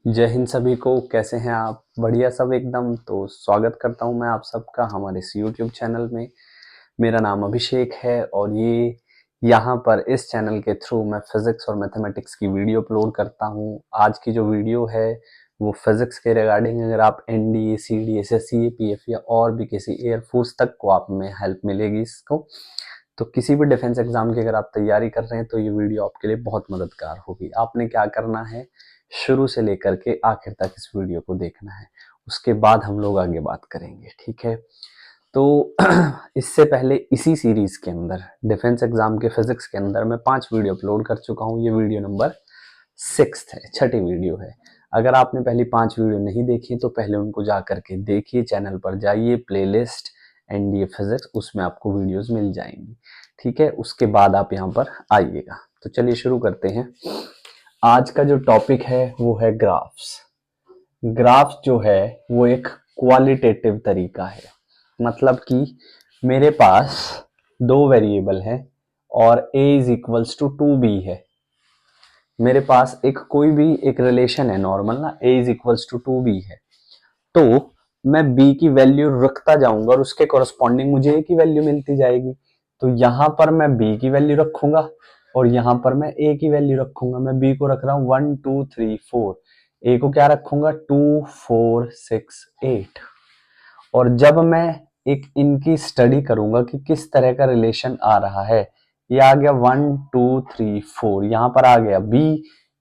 जय हिंद सभी को। कैसे हैं आप? बढ़िया सब एकदम। तो स्वागत करता हूं मैं आप सबका हमारे इस YouTube चैनल में। मेरा नाम अभिषेक है और ये यहाँ पर इस चैनल के थ्रू मैं फिजिक्स और मैथमेटिक्स की वीडियो अपलोड करता हूँ। आज की जो वीडियो है वो फिजिक्स के रिगार्डिंग, अगर आप एनडीए, सीडी, एसएससी, एपीएफ या और भी किसी एयरफोर्स तक को आप में हेल्प मिलेगी इसको। तो किसी भी डिफेंस एग्जाम की अगर आप तैयारी कर रहे हैं तो ये वीडियो आपके लिए बहुत मददगार होगी। आपने क्या करना है, शुरू से लेकर के आखिर तक इस वीडियो को देखना है, उसके बाद हम लोग आगे बात करेंगे, ठीक है। तो इससे पहले इसी सीरीज के अंदर डिफेंस एग्जाम के फिजिक्स के अंदर मैं 5 वीडियो अपलोड कर चुका हूँ। ये वीडियो नंबर 6 है, छठी वीडियो है। अगर आपने पहली 5 वीडियो नहीं देखी तो पहले उनको जा करके देखिए, चैनल पर जाइए, प्लेलिस्ट एनडीए फिजिक्स, उसमें आपको वीडियोस मिल जाएंगी, ठीक है। उसके बाद आप यहाँ पर आइएगा। तो चलिए शुरू करते हैं। आज का जो टॉपिक है वो है ग्राफ्स। ग्राफ्स जो है वो एक क्वालिटेटिव तरीका है, मतलब कि मेरे पास दो वेरिएबल है और a is equals to 2b है। मेरे पास एक कोई भी एक रिलेशन है नॉर्मल ना, a is equals to 2b है। तो मैं b की वैल्यू रखता जाऊंगा और उसके कॉरस्पॉन्डिंग मुझे a की वैल्यू मिलती जाएगी। तो यहां पर मैं b की वैल्यू रखूंगा और यहां पर मैं a की वैल्यू रखूंगा। मैं b को रख रहा हूं 1 2 3 4, a को क्या रखूंगा 2 4 6 8। और जब मैं एक इनकी स्टडी करूंगा कि किस तरह का रिलेशन आ रहा है, ये आ गया 1 2 3 4, यहां पर आ गया b,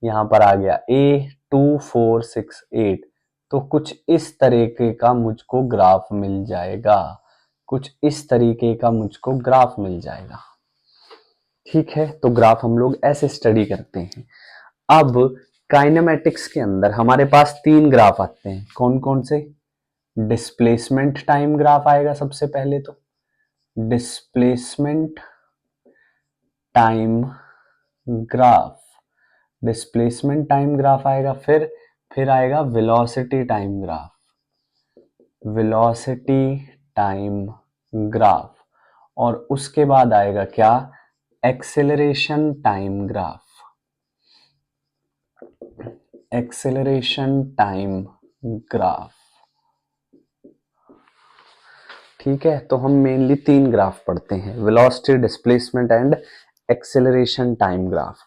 यहां पर आ गया a, 2 4 6 8। तो कुछ इस तरीके का मुझको ग्राफ मिल जाएगा, कुछ इस तरीके का मुझको ग्राफ मिल जाएगा, ठीक है। तो ग्राफ हम लोग ऐसे स्टडी करते हैं। अब काइनेमेटिक्स के अंदर हमारे पास 3 ग्राफ आते हैं। कौन कौन से? डिस्प्लेसमेंट टाइम ग्राफ आएगा सबसे पहले, तो displacement time graph, displacement time graph आएगा। फिर आएगा velocity time graph, velocity time graph. और उसके बाद आएगा क्या? Acceleration time graph, acceleration time graph, ठीक है। तो हम मेनली 3 ग्राफ पढ़ते हैं, velocity, displacement and acceleration time graph.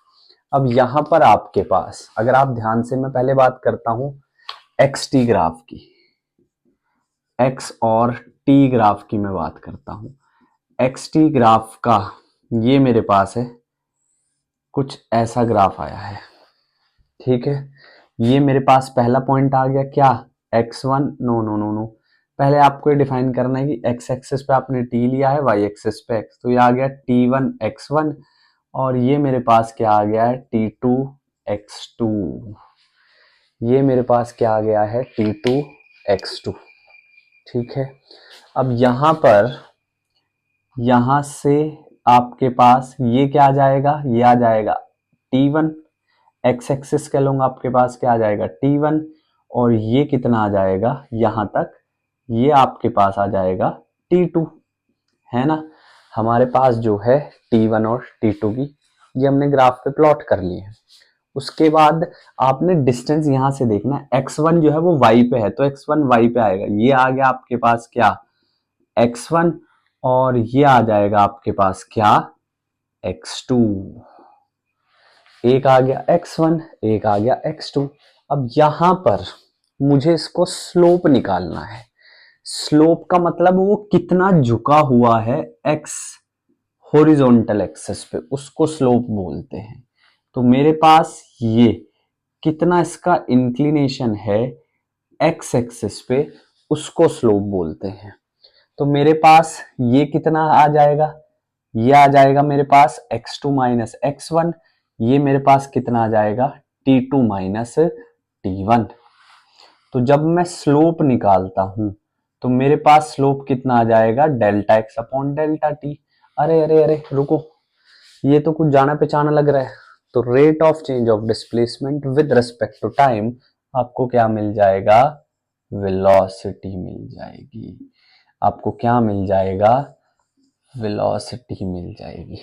अब यहां पर आपके पास, अगर आप ध्यान से, मैं पहले बात करता हूं एक्स टी ग्राफ की, एक्स और टी ग्राफ की मैं बात करता हूं। एक्स टी ग्राफ का ये मेरे पास है, कुछ ऐसा ग्राफ आया है, ठीक है। ये मेरे पास पहला पॉइंट आ गया क्या? x1, no no no no, पहले आपको ये डिफाइन करना है कि x एक्सिस पे आपने t लिया है, y एक्सिस पे x, तो ये आ गया t1 x1 और ये मेरे पास क्या आ गया है t2 x2। ये मेरे पास क्या आ गया है t2 x2, ठीक है। अब यहां पर, यहां से आपके पास ये क्या आ जाएगा? ये आ जाएगा t1, एक्स एक्सिस कह लूंगा, आपके पास क्या आ जाएगा t1 और ये कितना आ जाएगा यहां तक, ये आपके पास आ जाएगा t2, है ना। हमारे पास जो है t1 और t2 की, ये हमने ग्राफ पे प्लॉट कर लिए हैं। उसके बाद आपने डिस्टेंस यहां से देखना है, x1 जो है वो y पे है तो x1 y पे आएगा। ये आ गया आपके पास क्या? x1 और ये आ जाएगा आपके पास क्या? x2। एक आ गया x1, एक आ गया x2। अब यहां पर मुझे इसको स्लोप निकालना है। स्लोप का मतलब वो कितना झुका हुआ है x हॉरिजॉन्टल एक्सिस पे, उसको स्लोप बोलते हैं। तो मेरे पास ये कितना इसका इंक्लिनेशन है x एक्सिस पे, उसको स्लोप बोलते हैं। तो मेरे पास ये कितना आ जाएगा? ये आ जाएगा मेरे पास x2 माइनस x1। ये मेरे पास कितना आ जाएगा? t2 minus t1। तो जब मैं स्लोप निकालता हूं तो मेरे पास स्लोप कितना आ जाएगा? Delta x upon delta T. अरे अरे अरे रुको, ये तो कुछ जाना पहचाना लग रहा है। तो rate of change of displacement with respect to time आपको क्या मिल जाएगा? वेलोसिटी मिल जाएगी। आपको क्या मिल जाएगा? वेलोसिटी मिल जाएगी।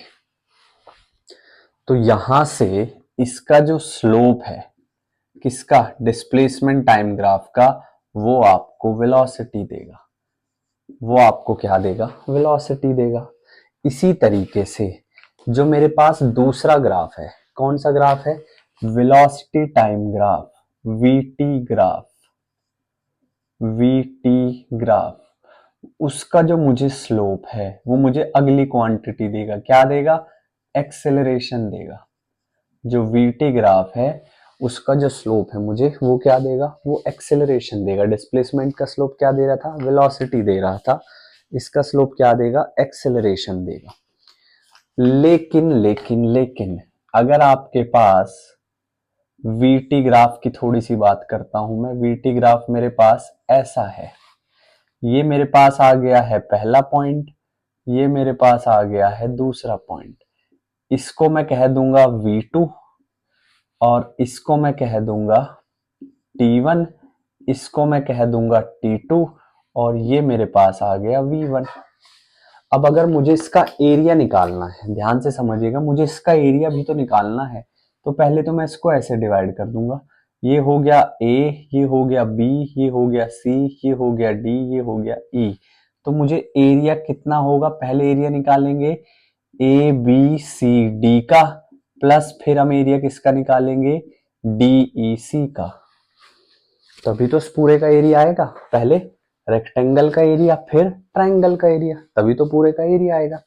तो यहां से इसका जो स्लोप है किसका, डिस्प्लेसमेंट टाइम ग्राफ का, वो आपको वेलोसिटी देगा, वो आपको क्या देगा, वेलोसिटी देगा। इसी तरीके से जो मेरे पास दूसरा ग्राफ है, कौन सा ग्राफ है, velocity time graph, VT graph, VT graph, उसका जो मुझे स्लोप है वो मुझे अगली क्वांटिटी देगा, क्या देगा, एक्सेलरेशन देगा। जो वीटी ग्राफ है उसका जो स्लोप है मुझे वो क्या देगा, वो एक्सेलरेशन देगा। डिस्प्लेसमेंट का स्लोप क्या दे रहा था, वेलोसिटी दे रहा था, इसका स्लोप क्या देगा, एक्सेलरेशन देगा। लेकिन लेकिन लेकिन अगर आपके पास वीटी ग्राफ की थोड़ी सी बात करता हूं मैं, वीटी ग्राफ मेरे पास ऐसा है, ये मेरे पास आ गया है पहला पॉइंट, ये मेरे पास आ गया है दूसरा पॉइंट, इसको मैं कह दूंगा V2 और इसको मैं कह दूंगा T1, इसको मैं कह दूंगा T2 और ये मेरे पास आ गया V1। अब अगर मुझे इसका एरिया निकालना है, ध्यान से समझिएगा, मुझे इसका एरिया भी तो निकालना है, तो पहले तो मैं इसको ऐसे डिवाइड कर दूंगा, ये हो गया A, ये हो गया B, ये हो गया C, ये हो गया D, ये हो गया E। तो मुझे एरिया कितना होगा, पहले एरिया निकालेंगे ए बी सी डी का, प्लस फिर हम एरिया किसका निकालेंगे, डी ई सी का, तभी तो इस पूरे का एरिया आएगा। पहले रेक्टेंगल का एरिया फिर ट्रायंगल का एरिया, तभी तो पूरे का एरिया आएगा।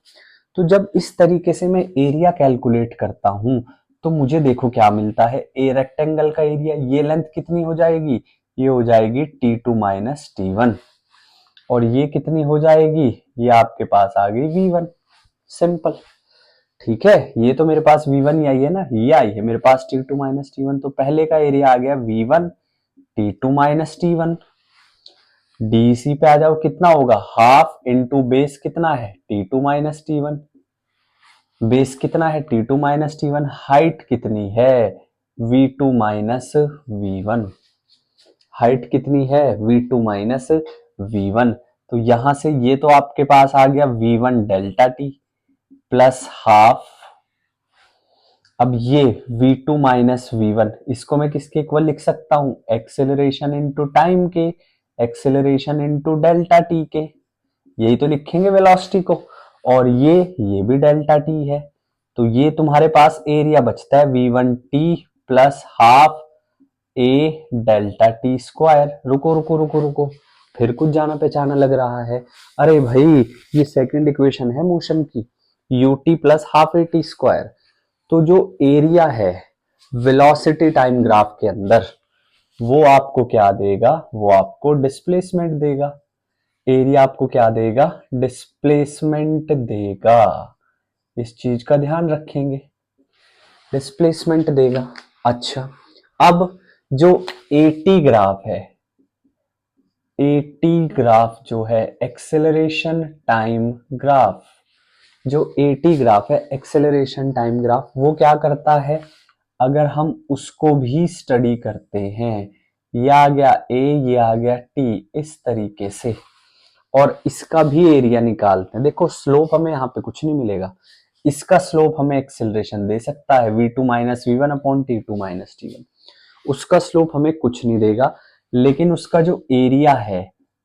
तो जब इस तरीके से मैं एरिया कैलकुलेट करता हूं तो मुझे देखो क्या मिलता है, ए रेक्टेंगल का एरिया, ये लेंथ कितनी हो जाएगी, ये हो जाएगी T2 माइनस T1, और ये कितनी हो जाएगी, ये आपके पास आ गई V1। सिंपल, ठीक है। ये तो मेरे पास V1 ही आई है ना, ये आई है मेरे पास T2 माइनस T1, तो पहले का एरिया आ गया V1 T2 minus T1। DC पे आ जाओ, कितना होगा, हाफ इंटू बेस कितना है T2 माइनस T1, बेस कितना है T2 माइनस T1, हाइट कितनी है V2 माइनस V1, हाइट कितनी है V2 माइनस V1। तो यहां से ये तो आपके पास आ गया V1 delta T plus half, अब ये V2 माइनस V1 इसको मैं किसके इक्वल लिख सकता हूं, एक्सेलरेशन इनटू टाइम के, एक्सेलरेशन इनटू डेल्टा टी के, यही तो लिखेंगे वेलोसिटी को, और ये भी डेल्टा टी है। तो ये तुम्हारे पास एरिया बचता है V1T प्लस हाफ ए डेल्टा टी स्क्वायर। रुको रुको रुको रुको, फिर कुछ जाना पहचाना लग रहा है। अरे भाई, ये सेकंड इक्वेशन है मोशन की, ut plus half A T square. तो जो एरिया है वेलोसिटी टाइम ग्राफ के अंदर, वो आपको क्या देगा, वो आपको डिस्प्लेसमेंट देगा। एरिया आपको क्या देगा, डिस्प्लेसमेंट देगा, इस चीज का ध्यान रखेंगे, डिस्प्लेसमेंट देगा। अच्छा, अब जो एटी ग्राफ है, एटी ग्राफ जो है एक्सेलरेशन टाइम ग्राफ, जो एटी ग्राफ है एक्सेलरेशन टाइम ग्राफ, वो क्या करता है, अगर हम उसको भी स्टडी करते हैं, ये आ गया ए, ये आ गया टी, इस तरीके से, और इसका भी एरिया निकालते हैं। देखो स्लोप हमें यहाँ पे कुछ नहीं मिलेगा, इसका स्लोप हमें एक्सेलरेशन दे सकता है V2 minus V1 upon T2 minus T1, उसका स्लोप हमें कुछ नहीं देगा, लेकिन उसका जो एरिया है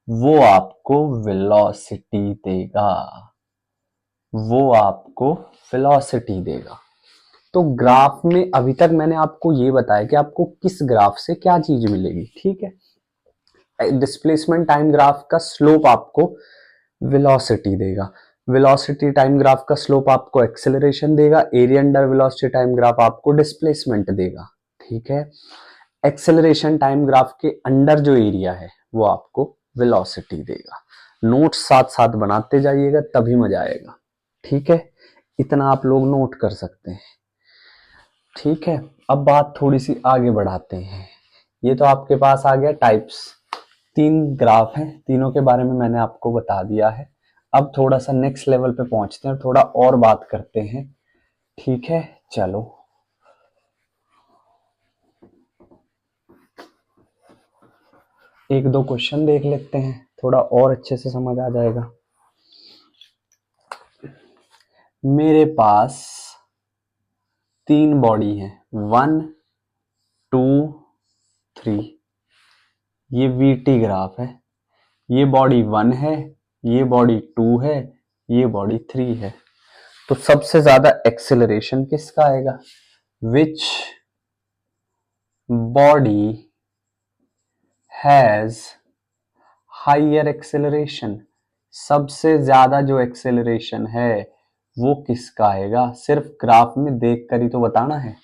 वो आपको वेलोसिटी देगा, वो आपको वेलोसिटी देगा। तो ग्राफ में अभी तक मैंने आपको ये बताया कि आपको किस ग्राफ से क्या चीज मिलेगी, ठीक है। डिस्प्लेसमेंट टाइम ग्राफ का स्लोप आपको वेलोसिटी देगा, वेलोसिटी टाइम ग्राफ का स्लोप आपको एक्सेलरेशन देगा, area under velocity time graph आपको डिस्प्लेसमेंट देगा, ठीक है। एक्सेलरेशन टाइम ग्राफ के अंडर जो एरिया है वो आपको वेलोसिटी देगा। नोट साथ साथ बनाते जाइएगा तभी मजा आएगा, ठीक है। इतना आप लोग नोट कर सकते हैं, ठीक है। अब बात थोड़ी सी आगे बढ़ाते हैं। ये तो आपके पास आ गया टाइप्स, तीन ग्राफ हैं, तीनों के बारे में मैंने आपको बता दिया है। अब थोड़ा सा नेक्स्ट लेवल पे पहुंचते हैं, थोड़ा और बात करते हैं, ठीक है। चलो एक दो क्वेश्चन देख लेते हैं, थोड़ा और अच्छे से समझ आ जाएगा। मेरे पास तीन बॉडी है, 1 2 3, ये VT ग्राफ है, ये बॉडी 1 है, ये बॉडी 2 है, ये बॉडी 3 है। तो सबसे ज्यादा एक्सेलरेशन किसका आएगा? Which body has higher acceleration, सबसे ज्यादा जो एक्सेलरेशन है वो किसका आएगा? सिर्फ ग्राफ में देखकर ही तो बताना है,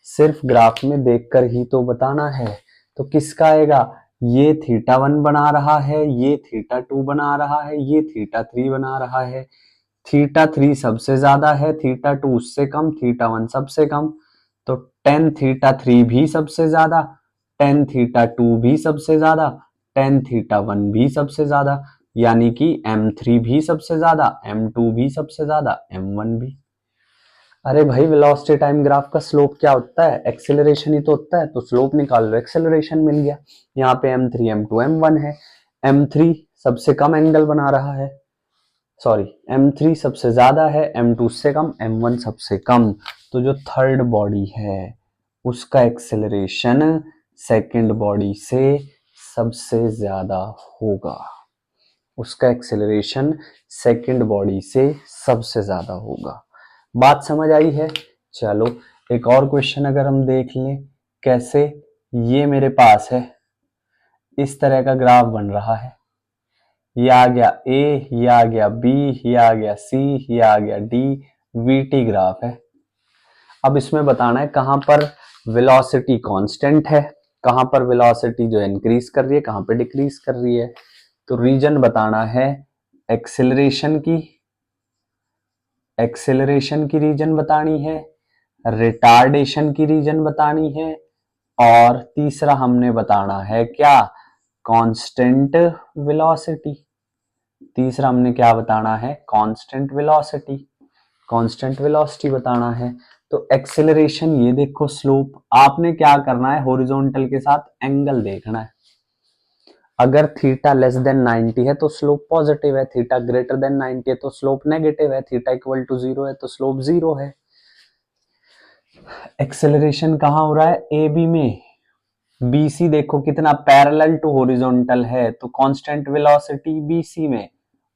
सिर्फ ग्राफ में देखकर ही तो बताना है। तो किसका आएगा? ये θ1 बना रहा है, ये θ2 बना रहा है, ये θ3 बना रहा है। θ3 सबसे ज्यादा है, θ2 उससे कम, θ1 सबसे कम। तो tan θ3 भी सबसे ज्यादा, tan θ2 भी सबसे ज्यादा, tan θ1 भी सबसे ज्यादा, यानी कि m3 भी सबसे ज्यादा, m2 भी सबसे ज्यादा, m1 भी। अरे भाई वेलोसिटी टाइम ग्राफ का स्लोप क्या होता है? एक्सेलरेशन ही तो होता है, तो स्लोप निकाल लो, एक्सेलरेशन मिल गया। यहाँ पे m3 m2 m1 है, m3 सबसे कम एंगल बना रहा है, सॉरी m3 सबसे ज्यादा है, m2 से कम, m1 सबसे कम। तो जो थर्ड बॉडी है उसका एक्सेलरेशन सेकंड बॉडी से सबसे ज्यादा होगा, उसका एक्सेलरेशन सेकंड बॉडी से सबसे ज्यादा होगा। बात समझ आई है? चलो एक और क्वेश्चन अगर हम देख लें, कैसे? ये मेरे पास है, इस तरह का ग्राफ बन रहा है, ये आ गया ए, ये आ गया बी, ये आ गया सी, ये आ गया डी, VT ग्राफ है। अब इसमें बताना है कहां पर वेलोसिटी कांस्टेंट है, कहां पर वेलोसिटी जो इंक्रीज कर रही है, कहां पर डिक्रीज कर रही है। तो रीजन बताना है एक्सेलरेशन की, एक्सेलरेशन की रीजन बतानी है, रिटार्डेशन की रीजन बतानी है, और तीसरा हमने बताना है क्या? Constant velocity. तीसरा हमने क्या बताना है? कांस्टेंट वेलोसिटी, कांस्टेंट वेलोसिटी बताना है। तो एक्सेलरेशन, ये देखो स्लोप, आपने क्या करना है? हॉरिजॉन्टल के साथ एंगल देखना है। अगर थीटा लेस देन 90 है तो स्लोप पॉजिटिव है, थीटा ग्रेटर देन 90 है तो स्लोप नेगेटिव है, थीटा इक्वल टू 0 है तो स्लोप 0 है। एक्सेलरेशन कहां हो रहा है? ए बी में। BC देखो कितना पैरेलल टू हॉरिजॉन्टल है, तो कांस्टेंट वेलोसिटी BC में।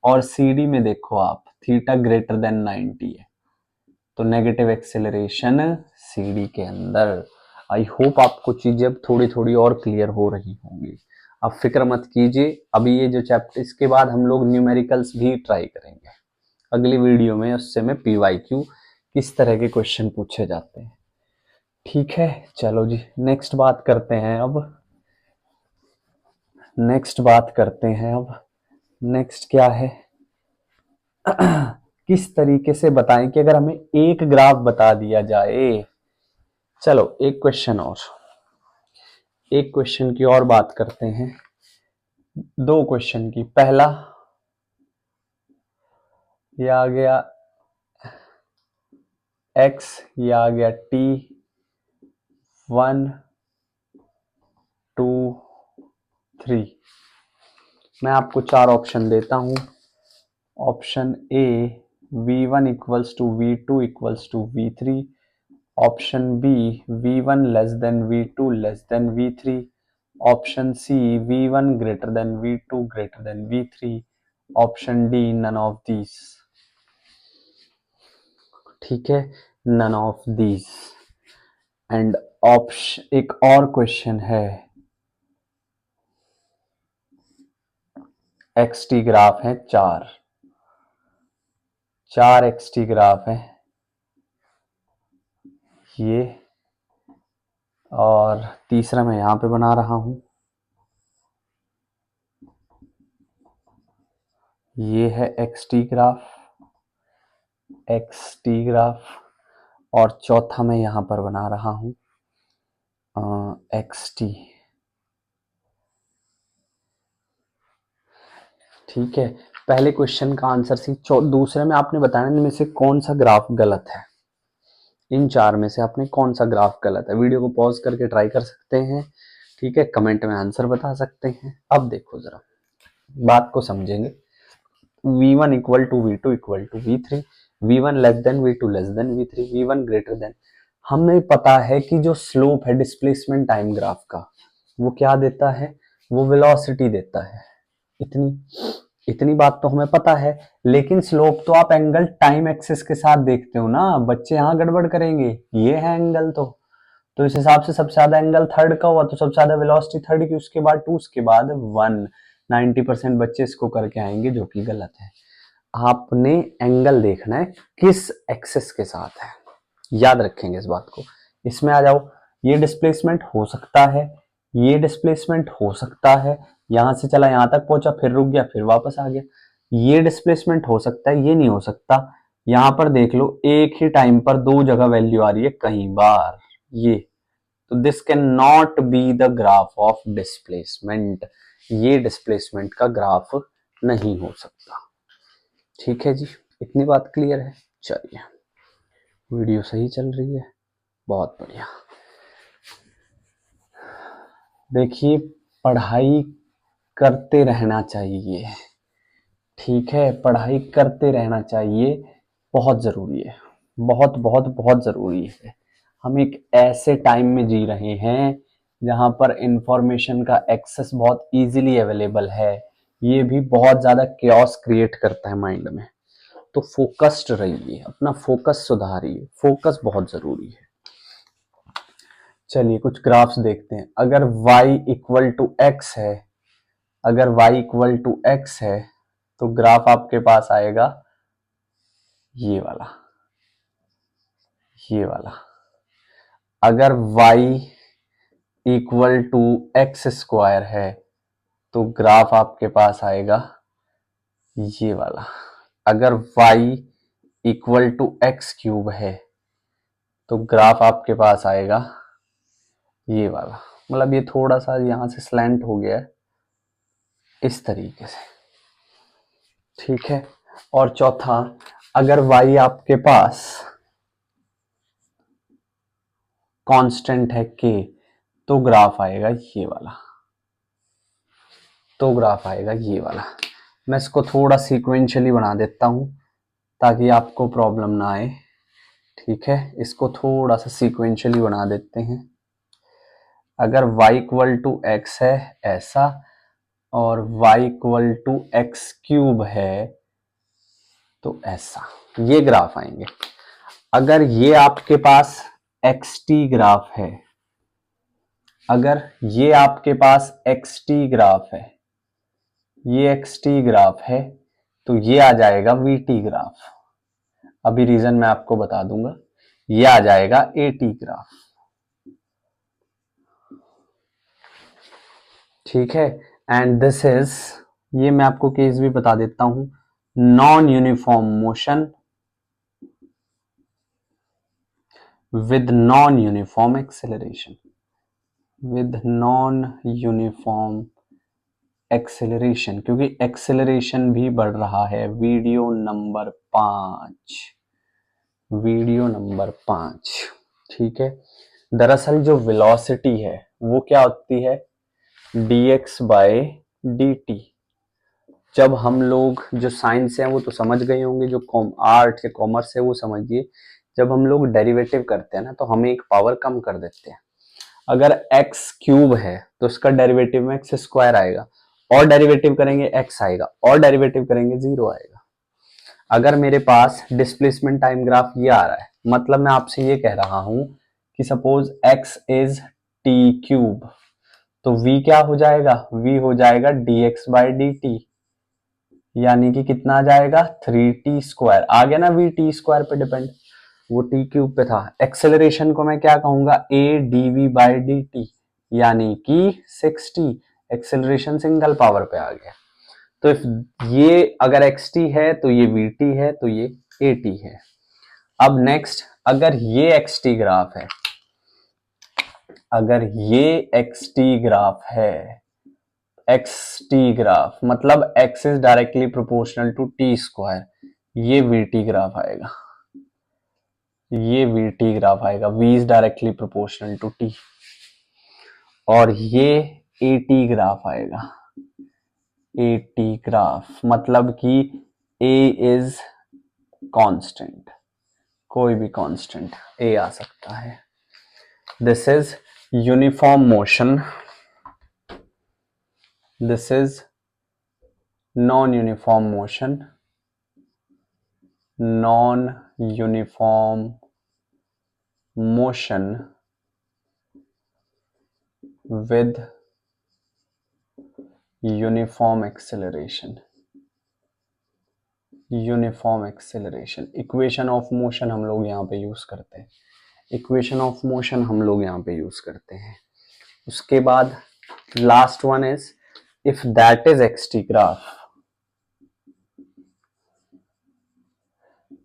और CD में देखो आप, थीटा ग्रेटर देन 90 है तो नेगेटिव एक्सेलरेशन CD के अंदर। आई होप आपको चीजें अब थोड़ी थोड़ी और क्लियर हो रही होंगी। अब फिक्र मत कीजिए, अभी ये जो चैप्टर, इसके बाद हम लोग न्यूमेरिकल्स भी ट्राई करेंगे अगली वीडियो में, उससे में PYQ किस तरह के क्वेश्चन पूछे जाते हैं। ठीक है, चलो जी नेक्स्ट बात करते हैं अब, नेक्स्ट बात करते हैं अब। नेक्स्ट क्या है? किस तरीके से बताएं कि अगर हमें एक ग्राफ बता दिया जाए। चलो एक क्वेश्चन और, एक क्वेश्चन की और बात करते हैं, दो क्वेश्चन की। पहला ये आ गया x, ये आ गया t, 1 2 3। मैं आपको चार ऑप्शन देता हूं। Option A v1 equals to v2 equals to v3, option B v1 less than v2 less than v3, option C v1 greater than v2 greater than v3, option D none of these. ठीक है, none of these. And option, एक और question है, XT graph है, चार XT graph है ये, और तीसरा मैं यहां पे बना रहा हूं, ये है XT ग्राफ, ग्राफ, और चौथा मैं यहां पर बना रहा हूं XT। ठीक है, पहले क्वेश्चन का आंसर सी, दूसरे में आपने बताया इनमें से कौन सा ग्राफ गलत है, इन चार में से आपने कौन सा ग्राफ गलत है। वीडियो को पॉज करके ट्राई कर सकते हैं, ठीक है, कमेंट में आंसर बता सकते हैं। अब देखो जरा, बात को समझेंगे। v1 equal to v2 equal to v3, v1 less than v2 less than v3, v1 greater than, हमें पता है कि जो स्लोप है डिस्प्लेसमेंट टाइम ग्राफ का वो क्या देता है, वो वेलोसिटी देता है। इतनी इतनी बात तो हमें पता है, लेकिन स्लोप तो आप एंगल टाइम एक्सिस के साथ देखते हो ना, बच्चे यहाँ गड़बड़ करेंगे। ये है एंगल, तो इस हिसाब से सबसे ज्यादा एंगल थर्ड का हुआ, तो सबसे ज्यादा वेलोसिटी थर्ड की, उसके बाद टू, उसके बाद वन। 90% बच्चे इसको करके आएंगे, जो कि गलत है। आपने एंगल देखना है किस एक्सिस के साथ है, याद रखेंगे इस बात को। इसमें आ जाओ, ये डिस्प्लेसमेंट हो सकता है, ये डिस्प्लेसमेंट हो सकता है, यहां से चला यहां तक पहुंचा, फिर रुक गया, फिर वापस आ गया। ये डिस्प्लेसमेंट हो सकता है, ये नहीं हो सकता। यहां पर देख लो, एक ही टाइम पर दो जगह वैल्यू आ रही है कई बार, ये, तो this can not be the graph of displacement. ये डिस्प्लेसमेंट का ग्राफ नहीं हो सकता। ठीक है जी, इतनी बात क्लियर है। चलिए, वीडियो सही चल रही है, बहुत बढ़िया। देखिए, पढ़ाई करते रहना चाहिए, ठीक है, पढ़ाई करते रहना चाहिए, बहुत जरूरी है, बहुत बहुत बहुत जरूरी है। हम एक ऐसे टाइम में जी रहे हैं जहां पर इंफॉर्मेशन का एक्सेस बहुत इजीली अवेलेबल है, ये भी बहुत ज्यादा chaos क्रिएट करता है माइंड में। तो फोकस्ड रहिए, अपना फोकस सुधारिए, फोकस बहुत जरूरी है। चलिए कुछ ग्राफ्स देखते हैं। अगर y इक्वल टू एक्स है, अगर y इक्वल टू एक्स है, तो ग्राफ आपके पास आएगा ये वाला, ये वाला। अगर y equal to x square है, तो ग्राफ आपके पास आएगा ये वाला। अगर y equal to X cube है, तो ग्राफ आपके पास आएगा ये वाला। मतलब ये थोड़ा सा यहां से स्लैंट हो गया है, इस तरीके से, ठीक है। और चौथा, अगर y आपके पास कांस्टेंट है k, तो ग्राफ आएगा ये वाला, तो ग्राफ आएगा ये वाला। मैं इसको थोड़ा सीक्वेंशियली बना देता हूं ताकि आपको प्रॉब्लम ना आए, ठीक है। इसको थोड़ा सा सीक्वेंशियली बना देते हैं। अगर y इक्वल टू एक्स है ऐसा, और y equal to X cube है तो ऐसा, ये ग्राफ आएंगे। अगर ये आपके पास xt ग्राफ है, अगर ये आपके पास xt ग्राफ है, ये xt ग्राफ है, तो ये आ जाएगा vt ग्राफ। अभी रीजन मैं आपको बता दूंगा, ये आ जाएगा at ग्राफ, ठीक है। एंड दिस इज, ये मैं आपको केस भी बता देता हूं, non uniform motion with non uniform acceleration, with non uniform acceleration, क्योंकि एक्सेलरेशन भी बढ़ रहा है। वीडियो नंबर 5, वीडियो नंबर 5, ठीक है। दरअसल जो वेलोसिटी है वो क्या होती है, dx बाय dt। जब हम लोग, जो साइंस है वो तो समझ गए होंगे, जो आर्ट या कॉमर्स है वो समझिए, जब हम लोग डेरिवेटिव करते हैं ना, तो हमें एक पावर कम कर देते हैं। अगर x क्यूब है तो उसका डेरिवेटिव में x स्क्वायर आएगा, और डेरिवेटिव करेंगे x आएगा, और डेरिवेटिव करेंगे 0 आएगा। अगर मेरे पास डिस्प्लेसमेंट टाइम ग्राफ ये आ रहा है, मतलब मैं आपसे ये कह रहा हूं कि suppose x is T cube, तो v क्या हो जाएगा, v हो जाएगा dx बाय dt, यानी कि कितना आ जाएगा 3t स्क्वायर। आ गया ना, v t स्क्वायर पे डिपेंड, वो टी क्यूब पे था। एक्सेलरेशन को मैं क्या कहूंगा, a dv बाय dt, यानी कि 6t। एक्सेलरेशन सिंगल पावर पे आ गया। तो ये अगर xt है तो ये vt है, तो ये at है। अब नेक्स्ट, अगर ये xt ग्राफ है, अगर ये xt ग्राफ है, xt ग्राफ मतलब x is directly proportional to t square, ये vt ग्राफ आएगा, ये vt ग्राफ आएगा, v is directly proportional to t। और ये at ग्राफ आएगा, at ग्राफ मतलब कि a इज कांस्टेंट, कोई भी कांस्टेंट ए आ सकता है। This is uniform motion, this is non uniform motion, non uniform motion with uniform acceleration. Uniform acceleration equation of motion हम लोग यहाँ पे यूज करते हैं, इक्वेशन ऑफ मोशन हम लोग यहाँ पे यूज करते हैं। उसके बाद last one is if that is XT graph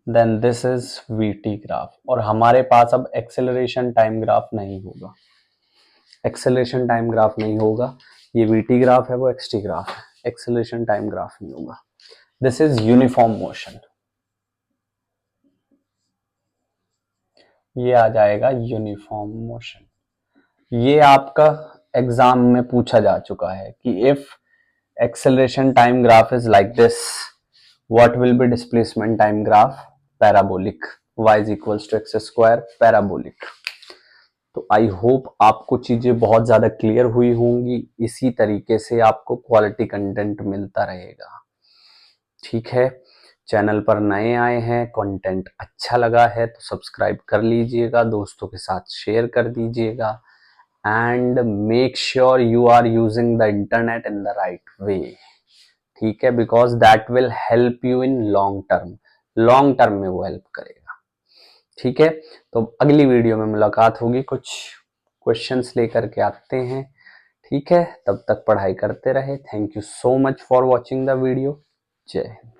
then this is VT graph. और हमारे पास अब एक्सेलरेशन टाइम ग्राफ नहीं होगा, एक्सेलरेशन टाइम ग्राफ नहीं होगा, ये वीटी ग्राफ है वो एक्सटी ग्राफ है, एक्सेलरेशन टाइम ग्राफ नहीं होगा। दिस इज यूनिफॉर्म मोशन, ये आ जाएगा यूनिफॉर्म मोशन। ये आपका एग्जाम में पूछा जा चुका है कि if acceleration time graph is like this what will be displacement time graph, parabolic, y is equals to x square, parabolic. तो आई होप आपको चीजें बहुत ज्यादा क्लियर हुई होंगी, इसी तरीके से आपको क्वालिटी कंटेंट मिलता रहेगा। ठीक है, चैनल पर नए आए हैं, कंटेंट अच्छा लगा है तो सब्सक्राइब कर लीजिएगा, दोस्तों के साथ शेयर कर दीजिएगा and make sure you are using the internet in the right way. ठीक है, because that will help you in long term, long term में वो हेल्प करेगा। ठीक है, तो अगली वीडियो में मुलाकात होगी, कुछ क्वेश्चंस लेकर के आते हैं। ठीक है, तब तक पढ़ाई करते रहे। Thank you so much for watching the video. जय हिंद।